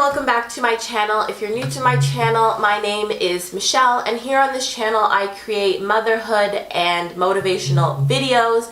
welcome back to my channel. If you're new to my channel, my name is Michelle, and here on this channel I create motherhood and motivational videos.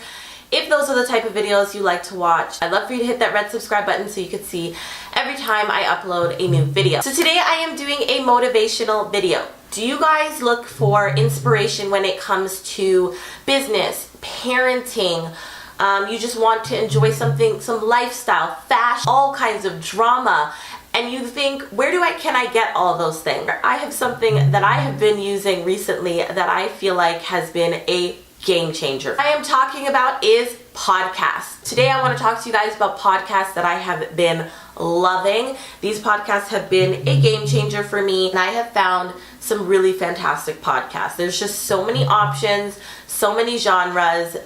If those are the type of videos you like to watch, I'd love for you to hit that red subscribe button so you can see every time I upload a new video. So today I am doing a motivational video. Do you guys look for inspiration when it comes to business, parenting? You just want to enjoy something, some lifestyle, fashion, all kinds of drama, and you think, can I get all those things? I have something that I have been using recently that I feel like has been a game changer. I am talking about is podcasts. Today I want to talk to you guys about podcasts that I have been loving. These podcasts have been a game changer for me, and I have found some really fantastic podcasts. There's just so many options, so many genres,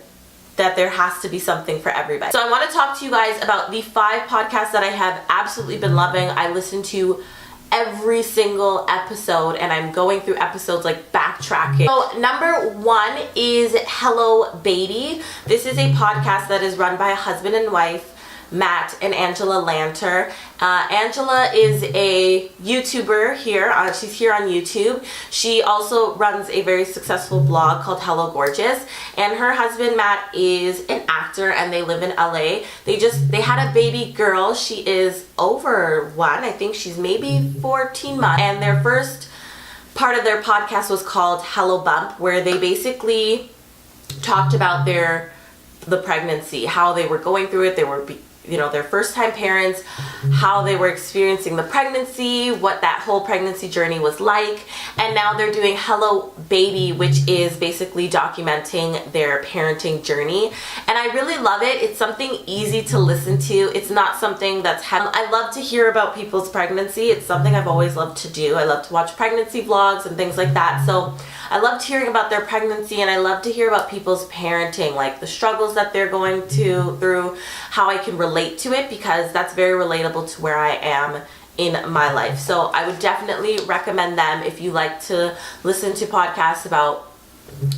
that there has to be something for everybody. So I want to talk to you guys about the 5 podcasts that I have absolutely been loving. I listen to every single episode, and I'm going through episodes like backtracking. So number 1 is Hello Baby. This is a podcast that is run by a husband and wife, Matt and Angela Lanter. Angela is a YouTuber here. She's here on YouTube. She also runs a very successful blog called Hello Gorgeous. And her husband Matt is an actor, and they live in LA. They had a baby girl. She is over 1. I think she's maybe 14 months. And their first part of their podcast was called Hello Bump, where they basically talked about the pregnancy, how they were going through it. They were their first time parents, how they were experiencing the pregnancy, what that whole pregnancy journey was like. And now they're doing Hello Baby, which is basically documenting their parenting journey. And I really love it. It's something easy to listen to. It's not something that's I love to hear about people's pregnancy. It's something I've always loved to do. I love to watch pregnancy vlogs and things like that. So I loved hearing about their pregnancy, and I love to hear about people's parenting, like the struggles that they're going through, how I can relate to it, because that's very relatable to where I am in my life. So I would definitely recommend them if you like to listen to podcasts about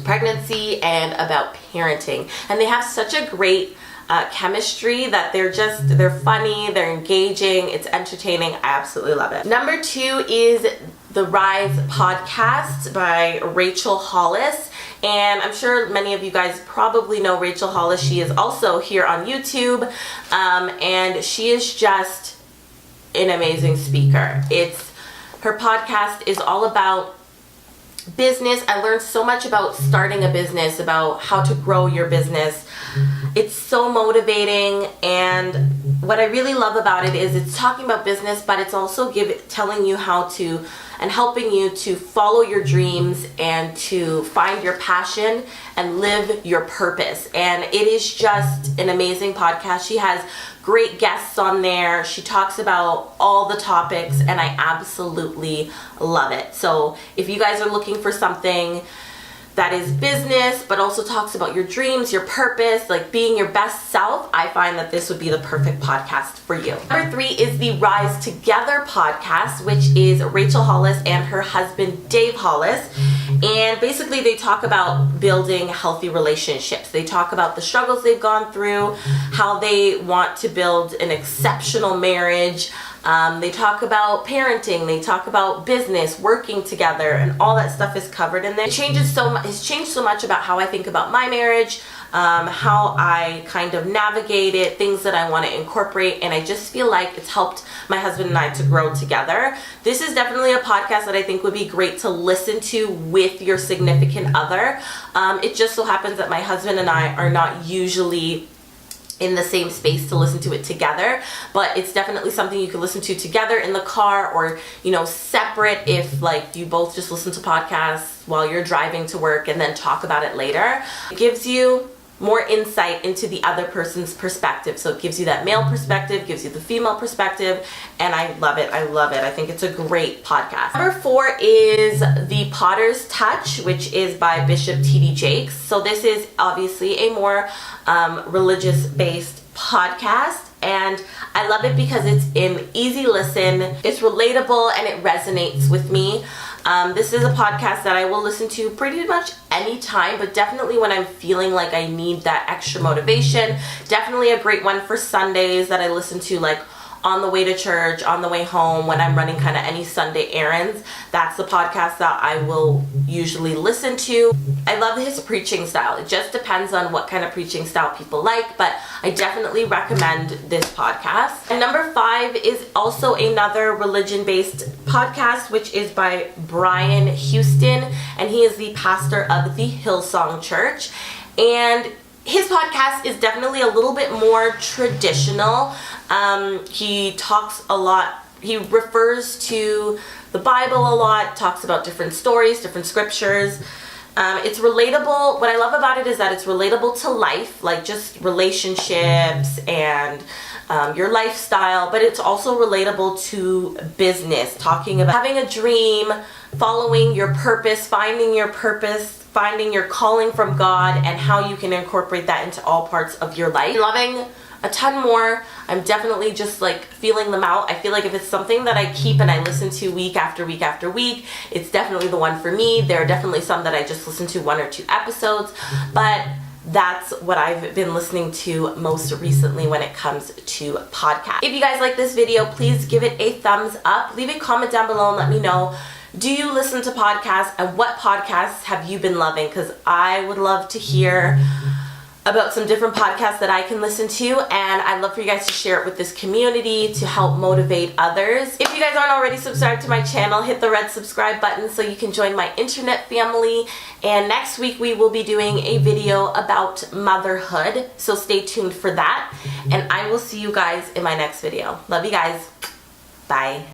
pregnancy and about parenting. And they have such a great chemistry that they're funny, they're engaging, it's entertaining. I absolutely love it. Number 2 is the Rise podcast by Rachel Hollis. And I'm sure many of you guys probably know Rachel Hollis. She is also here on YouTube, and she is just an amazing speaker. Her podcast is all about business. I learned so much about starting a business, about how to grow your business. It's so motivating, and what I really love about it is it's talking about business, but it's also telling you how to and helping you to follow your dreams and to find your passion and live your purpose. And it is just an amazing podcast. She has great guests on there. She talks about all the topics, and I absolutely love it. So if you guys are looking for something that is business but also talks about your dreams, your purpose, like being your best self, I find that this would be the perfect podcast for you. Number 3 is the Rise Together podcast, which is Rachel Hollis and her husband Dave Hollis. And basically they talk about building healthy relationships. They talk about the struggles they've gone through, how they want to build an exceptional marriage. They talk about parenting, they talk about business, working together, and all that stuff is covered in there. It's changed so much about how I think about my marriage, how I kind of navigate it, things that I want to incorporate, and I just feel like it's helped my husband and I to grow together. This is definitely a podcast that I think would be great to listen to with your significant other. It just so happens that my husband and I are not usually in the same space to listen to it together, but it's definitely something you can listen to together in the car, or separate if like you both just listen to podcasts while you're driving to work and then talk about it later. It gives you more insight into the other person's perspective. So it gives you that male perspective, gives you the female perspective, and I love it. I think it's a great podcast. Number 4 is The Potter's Touch, which is by Bishop T.D. Jakes. So this is obviously a more religious-based podcast, and I love it because it's an easy listen, it's relatable, and it resonates with me. This is a podcast that I will listen to pretty much anytime, but definitely when I'm feeling like I need that extra motivation. Definitely a great one for Sundays that I listen to like on the way to church, on the way home, when I'm running kind of any Sunday errands. That's the podcast that I will usually listen to. I love his preaching style. It just depends on what kind of preaching style people like, but I definitely recommend this podcast. And number 5 is also another religion-based podcast, which is by Brian Houston, and he is the pastor of the Hillsong Church. And his podcast is definitely a little bit more traditional. He talks a lot, he refers to the Bible a lot, talks about different stories, different scriptures. It's relatable. What I love about it is that it's relatable to life, like just relationships and your lifestyle, but it's also relatable to business, talking about having a dream, following your purpose, finding your calling from God, and how you can incorporate that into all parts of your life. I'm loving a ton more. I'm definitely just like feeling them out. I feel like if it's something that I keep and I listen to week after week after week, it's definitely the one for me. There are definitely some that I just listen to 1 or 2 episodes, but that's what I've been listening to most recently when it comes to podcasts. If you guys like this video, please give it a thumbs up. Leave a comment down below and let me know, do you listen to podcasts, and what podcasts have you been loving? Because I would love to hear about some different podcasts that I can listen to, and I'd love for you guys to share it with this community to help motivate others. If you guys aren't already subscribed to my channel, hit the red subscribe button so you can join my internet family. And next week we will be doing a video about motherhood, so stay tuned for that. And I will see you guys in my next video. Love you guys. Bye.